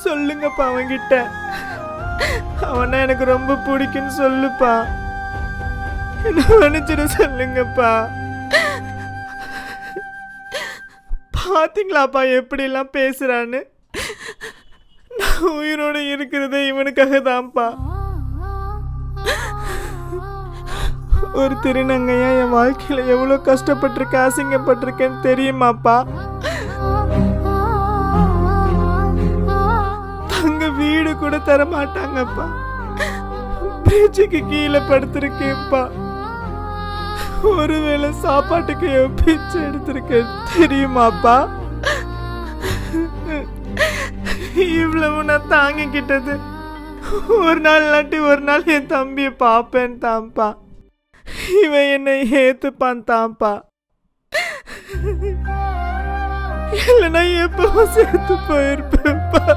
சொல்லுங்கப்பா அவன்கிட்ட. அவனா எனக்கு ரொம்ப பிடிக்குன்னு சொல்லுப்பா. என்ன மன்னிச்சிட சொல்லுங்கப்பா. பாத்தீங்களாப்பா எப்படிலாம் பேசுறான்னு. நான் உயிரோட இருக்கிறதே இவனுக்காக தான்ப்பா. ஒரு திருநங்கையா என் வாழ்க்கையில எவ்வளவு கஷ்டப்பட்டிருக்கேன், அசிங்கப்பட்டிருக்கேன்னு தெரியுமாப்பா? தங்க வீடு கூட தர மாட்டாங்கப்பா. பேச்சுக்கு கீழே படுத்திருக்கேன்ப்பா. ஒருவேளை சாப்பாட்டுக்கு பிச்சை எடுத்திருக்கேன் தெரியுமாப்பா? இவ்வளவு நான் தாங்கிக்கிட்டது ஒரு நாள் இல்லாட்டி ஒரு நாள் என் தம்பியை பாப்பேன் தான்ப்பா. இவன் என்னை ஏத்துப்பான் தான்ப்பா. இல்லைன்னா எப்பவும் சேர்த்து போயிருப்பேன்ப்பா.